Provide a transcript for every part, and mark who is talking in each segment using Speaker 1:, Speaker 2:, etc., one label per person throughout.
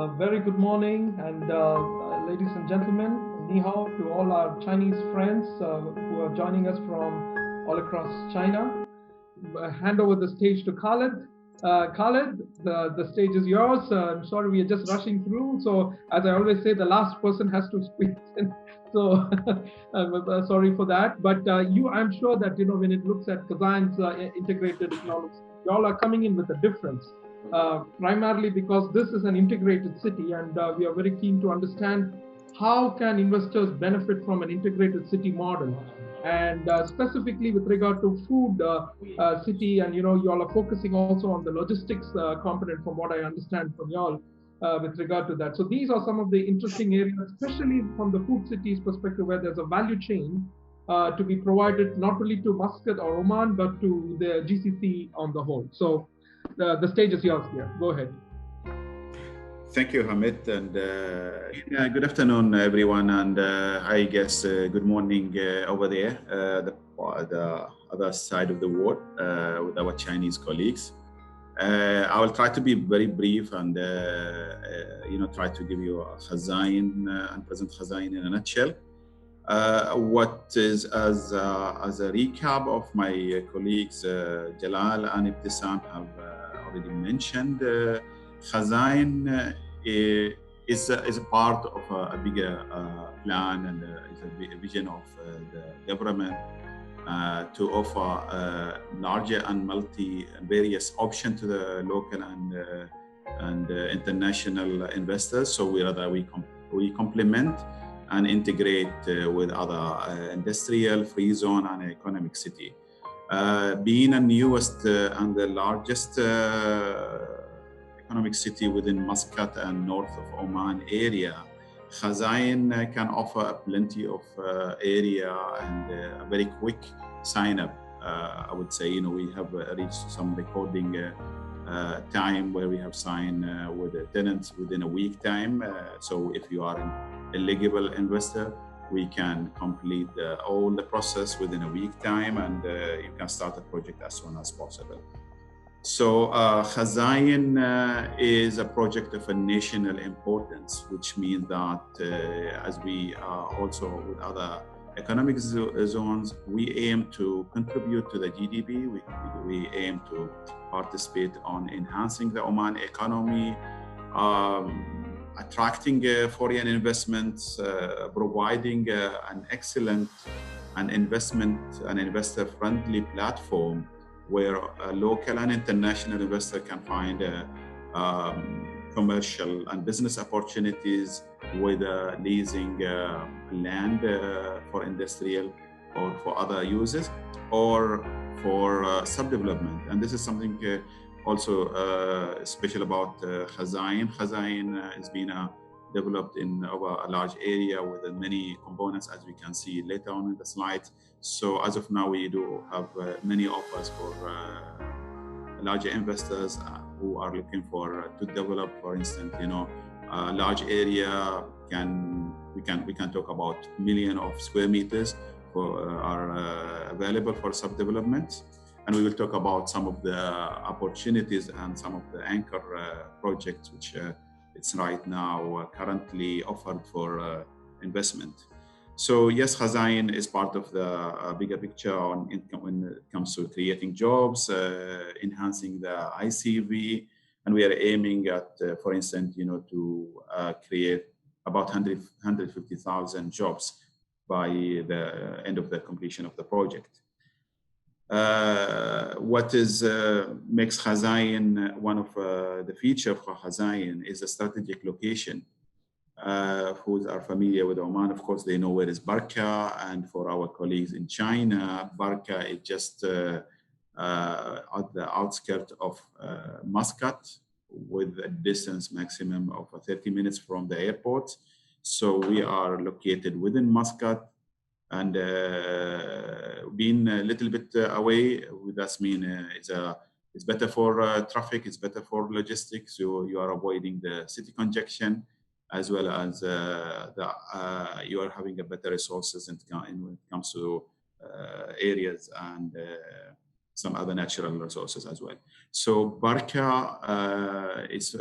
Speaker 1: Very good morning, and ladies and gentlemen, ni hao to all our Chinese friends who are joining us from all across China. Hand over the stage to Khaled. Khaled, the stage is yours. I'm sorry, we are just rushing through. So, as I always say, the last person has to squeeze in. So, I'm sorry for that. But I'm sure that when it looks at Khazaen's integrated economics, you all are coming in with a difference. Primarily because this is an integrated city, and we are very keen to understand how can investors benefit from an integrated city model, and specifically with regard to food city, and you all are focusing also on the logistics component from what I understand from y'all with regard to that. So these are some of the interesting areas, especially from the food cities perspective, where there's a value chain to be provided not only to Muscat or Oman, but to the GCC on the whole. So the stage is yours here. Go ahead.
Speaker 2: Thank you, Hamid, and good afternoon, everyone, and I guess good morning over there, the other side of the world, with our Chinese colleagues. I will try to be very brief and try to give you a Khazaen and present Khazaen in a nutshell. What is as a recap of my colleagues Jalal and Ibtisam have already mentioned, Khazaen is a part of a bigger plan, and is a vision of the government to offer larger and various options to the local and international investors. So we complement and integrate with other industrial, free zone, and economic city. Being the newest and the largest economic city within Muscat and north of Oman area, Khazaen can offer plenty of area and a very quick sign up. I would say, we have reached some recording time where we have signed with the tenants within a week time. So if you are an eligible investor, we can complete all the process within a week time, and you can start the project as soon as possible. So Khazaen is a project of a national importance, which means that as we are also with other economic zones, we aim to contribute to the GDP. We aim to participate on enhancing the Oman economy, attracting foreign investments, providing an excellent and investor-friendly platform where a local and international investor can find commercial and business opportunities with leasing land for industrial or for other uses, or for subdevelopment. And this is something also special about Khazaen. Khazaen has been developed in over a large area with many components, as we can see later on in the slide. So as of now, we do have many offers for larger investors who are looking to develop, for instance, a large area. We can talk about millions of square meters are available for subdevelopment. And we will talk about some of the opportunities and some of the anchor projects which it's right now currently offered for investment. So yes, Khazaen is part of the bigger picture when it comes to creating jobs, enhancing the ICV, and we are aiming at, for instance, to create about 150,000 jobs by the end of the completion of the project. What makes Khazaen one of the features for Khazaen is a strategic location. Who are familiar with Oman, of course, they know where is Barka, and for our colleagues in China, Barka is just at the outskirts of Muscat, with a distance maximum of 30 minutes from the airport. So we are located within Muscat, and being a little bit away, that means it's better for traffic, it's better for logistics. So you are avoiding the city congestion, as well as you are having a better resources when it comes to areas and some other natural resources as well. So Barka is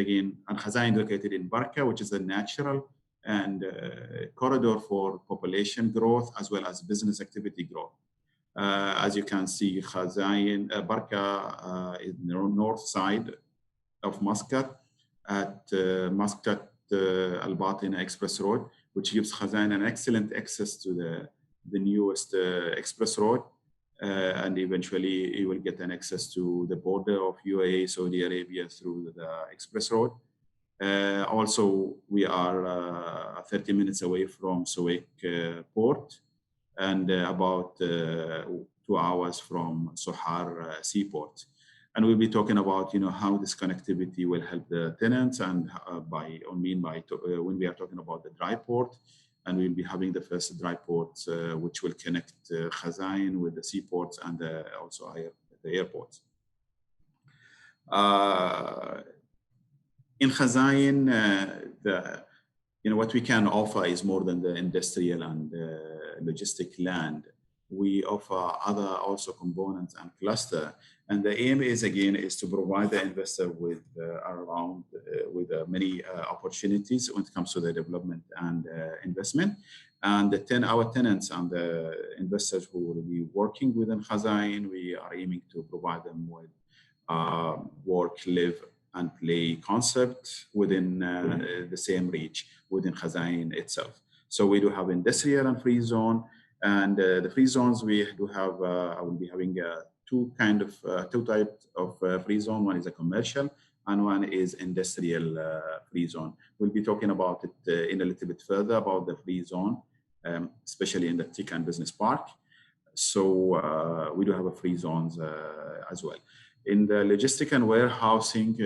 Speaker 2: again, and Khazaen located in Barka, which is a natural and corridor for population growth as well as business activity growth. As you can see, Khazaen, Barka is the north side of Muscat at Muscat Al-Batina Express Road, which gives Khazaen an excellent access to the newest express road. And eventually you will get an access to the border of UAE, Saudi Arabia through the express road. Also, we are 30 minutes away from Suwayk port and about 2 hours from Sohar seaport. And we'll be talking about, how this connectivity will help the tenants, and when we are talking about the dry port, and we'll be having the first dry port, which will connect Khazaen with the seaports and also the airports. In Khazaen, what we can offer is more than the industrial and logistic land. We offer other also components and cluster. And the aim is to provide the investor with many opportunities when it comes to the development and investment. And our tenants and the investors who will be working within Khazaen, we are aiming to provide them with work, live, and play concept within the same reach within Khazaen itself. So we do have industrial and free zone. And the free zones we do have, I will be having two types of free zone. One is a commercial and one is industrial free zone. We'll be talking about it in a little bit further about the free zone, especially in the Tech and Business Park. So we do have a free zones as well. In the logistic and warehousing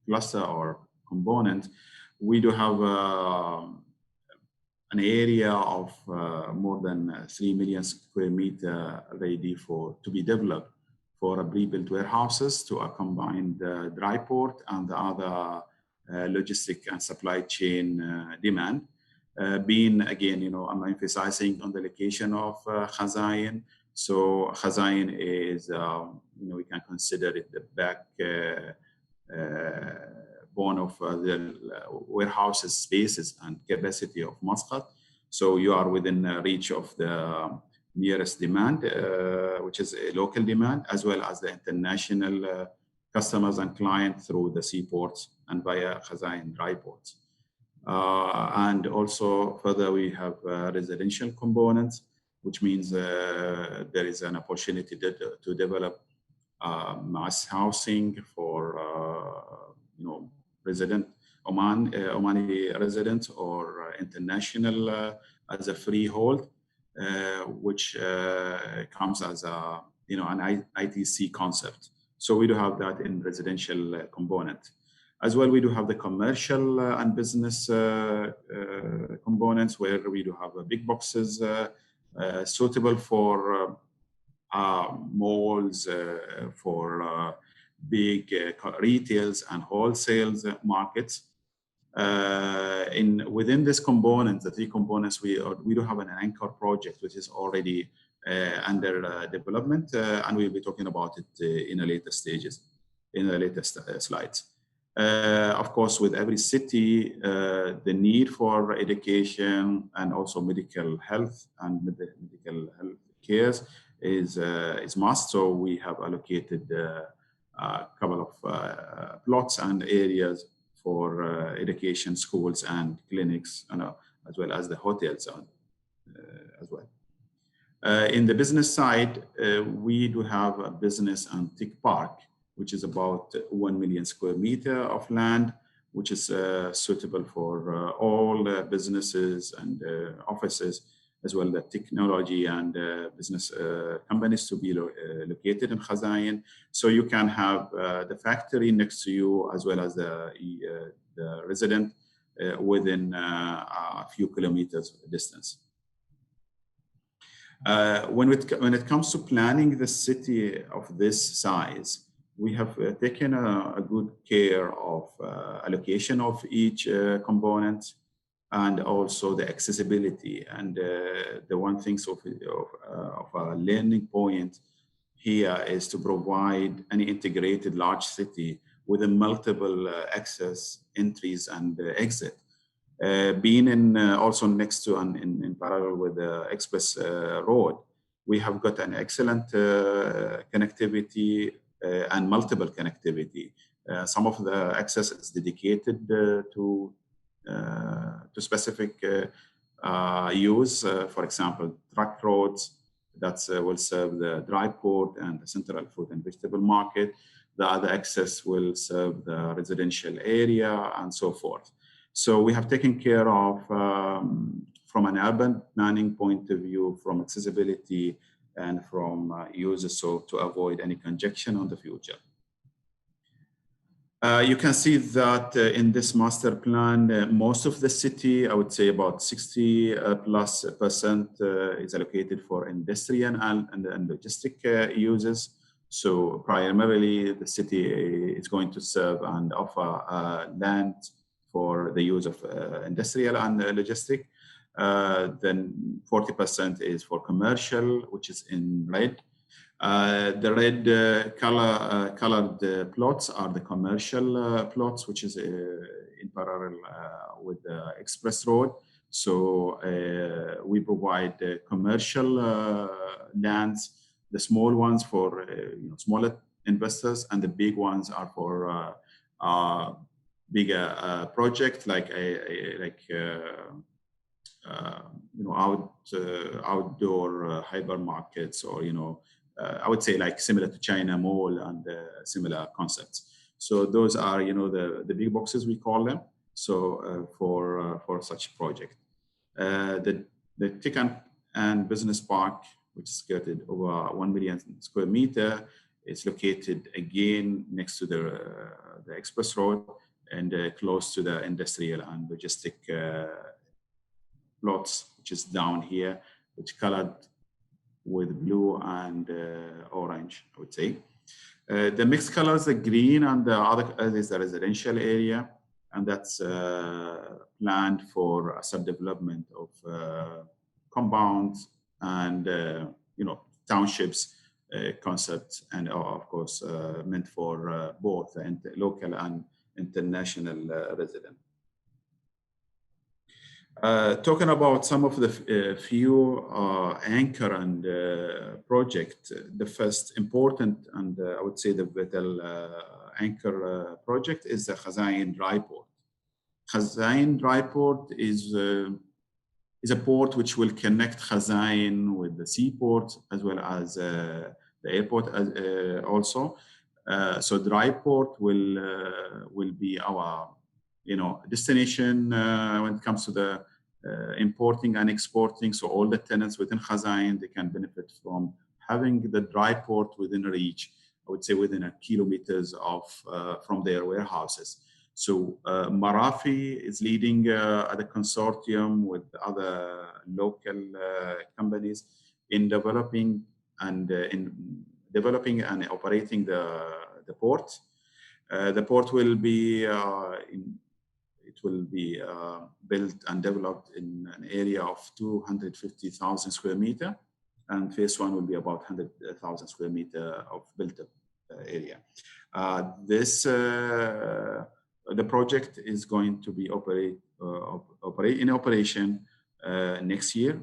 Speaker 2: cluster or component, we do have an area of more than 3 million square meter ready to be developed for a pre-built warehouses to a combined dry port and the other logistic and supply chain demand. Being again, I'm emphasizing on the location of Khazaen. So Khazaen is, we can consider it the backbone of the warehouses, spaces, and capacity of Muscat. So you are within reach of the nearest demand, which is a local demand, as well as the international customers and clients through the seaports and via Khazaen dry ports. And also further, we have residential components, which means there is an opportunity to develop mass housing for Omani residents or international as a freehold, which comes as an ITC concept. So we do have that in residential component. As well, we do have the commercial and business components where we do have big boxes suitable for malls, for big retails and wholesale markets. Within this component, the three components, we do have an anchor project which is already under development, and we'll be talking about it in the later stages, in the latest slides. Of course, with every city, the need for education and also medical health and medical health care is must. So we have allocated a couple of plots and areas for education, schools, and clinics, as well as the hotels as well. In the business side, we do have a business and tech park, which is about 1 million square meter of land, which is suitable for all businesses and offices, as well as the technology and business companies to be located in Khazaen. So you can have the factory next to you, as well as the resident within a few kilometers distance. When it comes to planning the city of this size, we have taken a good care of allocation of each component and also the accessibility. And the one thing of a learning point here is to provide any integrated large city with a multiple access, entries, and exit. Being in also next to and in parallel with the express road, we have got an excellent connectivity and multiple connectivity. Some of the access is dedicated to specific use. For example, truck roads that will serve the dry port and the central fruit and vegetable market. The other access will serve the residential area and so forth. So we have taken care of, from an urban planning point of view, from accessibility and from users, so to avoid any congestion on the future. You can see that in this master plan, most of the city, I would say about 60+% is allocated for industrial and logistic uses. So primarily the city is going to serve and offer land for the use of industrial and logistic. Then 40% is for commercial, which is in red. The red colored plots are the commercial plots, which is in parallel with the express road. So we provide commercial lands, the small ones for smaller investors, and the big ones are for bigger projects like outdoor hypermarkets, or I would say like similar to China Mall and similar concepts. So those are the big boxes, we call them. So for such project, the tech and business park, which is skirted over 1 million square meter, is located again next to the express road and close to the industrial and logistic plots, which is down here, which colored with blue and orange, I would say. The mixed colors, the green and the other is the residential area, and that's planned for a sub-development of compounds and townships concepts, and of course meant for both local and international residents. Talking about some of the few anchor and project, the first important and I would say the vital anchor project is the Khazaen Dry Port. Khazaen Dry Port is a port which will connect Khazaen with the seaport as well as the airport also. So Dry Port will be our destination when it comes to the importing and exporting. So all the tenants within Khazaen, they can benefit from having the dry port within reach, I would say within kilometers of from their warehouses. So Marafi is leading at a consortium with other local companies in developing and operating the port. The port will be built and developed in an area of 250,000 square meter, and phase one will be about 100,000 square meter of built-up area. The project is going to be in operation next year.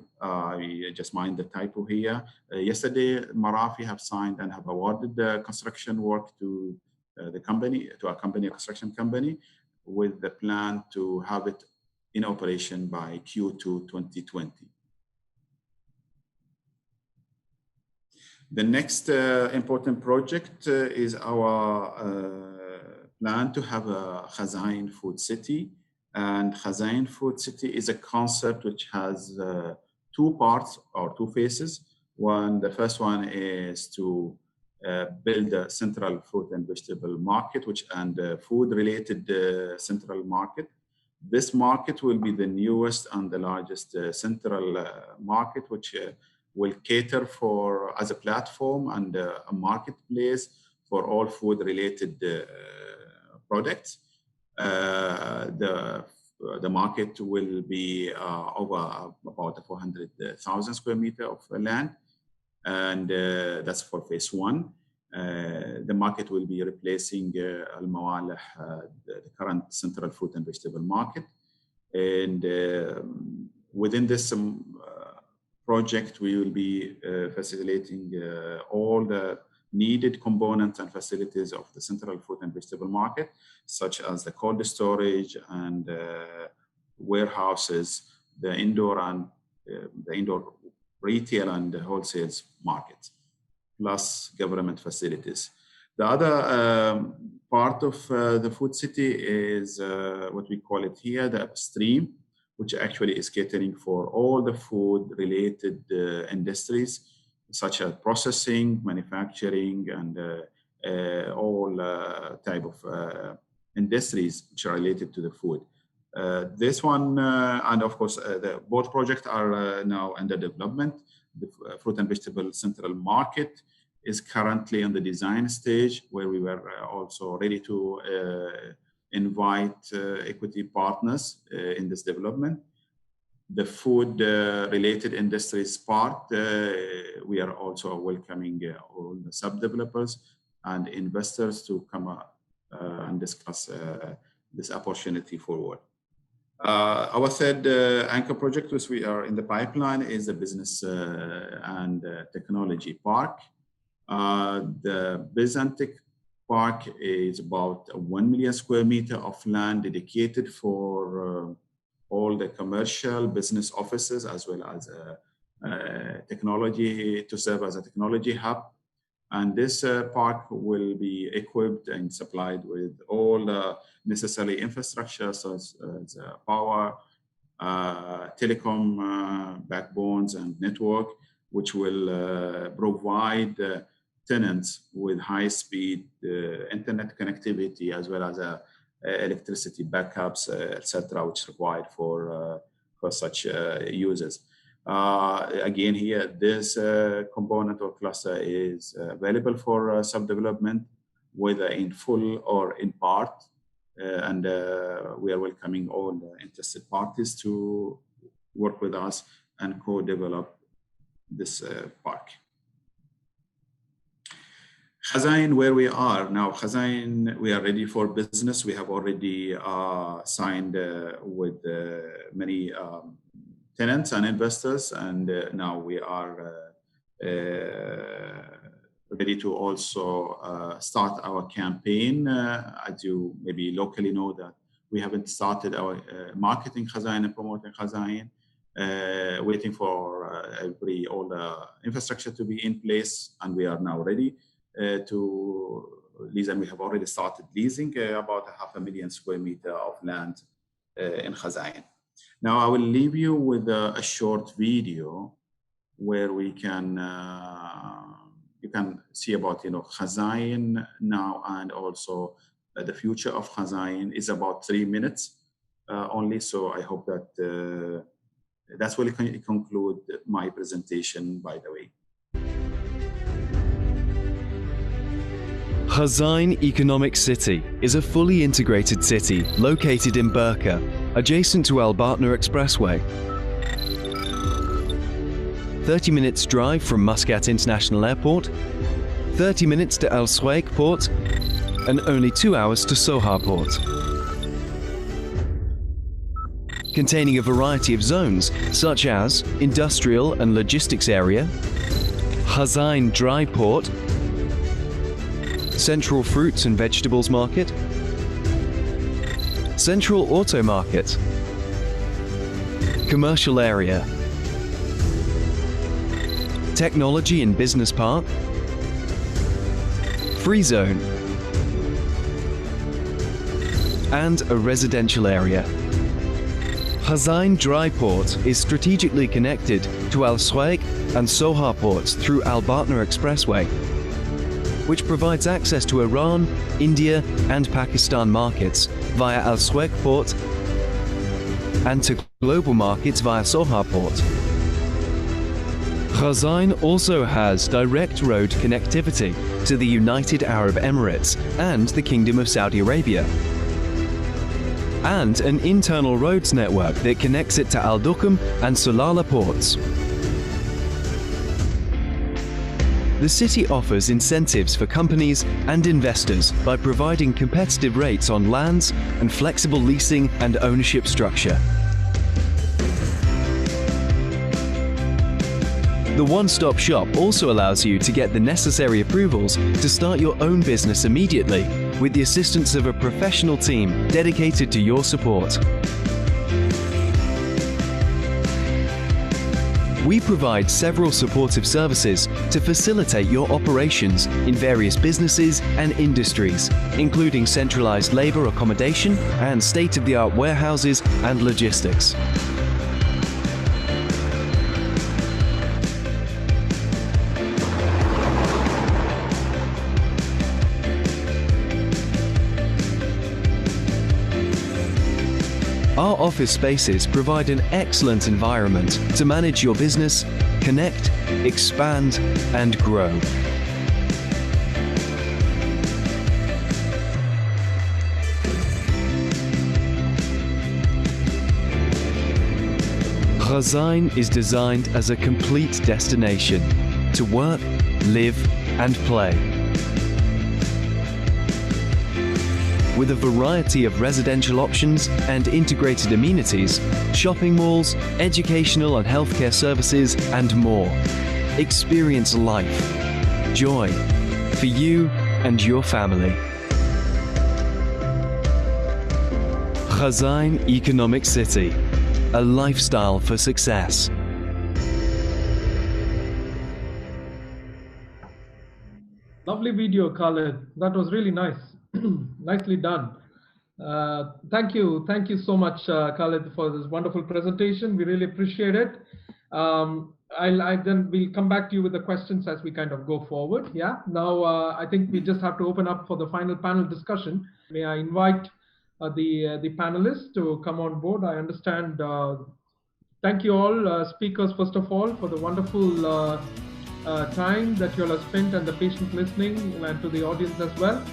Speaker 2: We just mind the typo here. Yesterday, Marafi have signed and have awarded the construction work to a construction company, with the plan to have it in operation by Q2 2020. The next important project is our plan to have a Khazaen Food City. And Khazaen Food City is a concept which has two parts or two phases. The first one is to build a central fruit and vegetable market, and food-related central market. This market will be the newest and the largest central market, which will cater for as a platform and a marketplace for all food-related products. The market will be over about 400,000 square meter of land. and that's for phase 1. The market will be replacing Al Mawalih, the current central fruit and vegetable market. And within this project, we will be facilitating all the needed components and facilities of the central fruit and vegetable market, such as the cold storage and warehouses, the indoor retail and wholesale markets, plus government facilities. The other part of the food city is what we call it here, the upstream, which actually is catering for all the food-related industries, such as processing, manufacturing, and all type of industries which are related to the food. This one, and of course, both projects are now under development. The fruit and vegetable central market is currently on the design stage, where we were also ready to invite equity partners in this development. The food related industries part, we are also welcoming all the sub-developers and investors to come and discuss this opportunity forward. Our third anchor project, which we are in the pipeline, is the business and technology park. The Business Tech Park is about 1 million square meter of land dedicated for all the commercial business offices, as well as technology, to serve as a technology hub. And this park will be equipped and supplied with all the necessary infrastructure, such as power, telecom backbones and network, which will provide tenants with high-speed internet connectivity, as well as electricity backups, etc., which is required for such users. Again, here, this component or cluster is available for sub-development, whether in full or in part. And we are welcoming all the interested parties to work with us and co-develop this park. Khazaen, where we are now, Khazaen, we are ready for business. We have already signed with many tenants and investors, and now we are ready to also start our campaign. As you maybe locally know, that we haven't started our marketing Khazaen and promoting Khazaen, waiting for all the infrastructure to be in place, and we are now ready to lease, and we have already started leasing about 500,000 square meter of land in Khazaen. Now I will leave you with a short video where we can you can see about Khazaen now, and also the future of Khazaen is about 3 minutes only. So I hope that that will conclude my presentation, by the way.
Speaker 3: Khazaen Economic City is a fully integrated city located in Burqa, adjacent to Al Batna Expressway. 30 minutes drive from Muscat International Airport, 30 minutes to Al Swaik Port, and only 2 hours to Sohar Port. Containing a variety of zones such as industrial and logistics area, Khazaen Dry Port, Central Fruits and Vegetables Market, Central Auto Market, Commercial Area, Technology and Business Park, Free Zone, and a residential area. Khazaen Dry Port is strategically connected to Al Swaik and Sohar ports through Al Batna Expressway, which provides access to Iran, India, and Pakistan markets via Al Swaik port and to global markets via Sohar port. Khazaen also has direct road connectivity to the United Arab Emirates and the Kingdom of Saudi Arabia, and an internal roads network that connects it to Al Duqm and Sulala ports. The city offers incentives for companies and investors by providing competitive rates on lands and flexible leasing and ownership structure. The one-stop shop also allows you to get the necessary approvals to start your own business immediately with the assistance of a professional team dedicated to your support. We provide several supportive services to facilitate your operations in various businesses and industries, including centralized labor accommodation and state-of-the-art warehouses and logistics. Our office spaces provide an excellent environment to manage your business, connect, expand, and grow. Khazaen is designed as a complete destination to work, live, and play. With a variety of residential options and integrated amenities, shopping malls, educational and healthcare services, and more. Experience life, joy, for you and your family. Khazaen Economic City, a lifestyle for success.
Speaker 1: Lovely video, Khaled. That was really nice. Nicely done. Thank you so much, Khaled, for this wonderful presentation. We really appreciate it. Then we'll come back to you with the questions as we kind of go forward. Yeah. Now I think we just have to open up for the final panel discussion. May I invite the panelists to come on board? I understand. Thank you all speakers, first of all, for the wonderful time that you all have spent and the patient listening, and to the audience as well.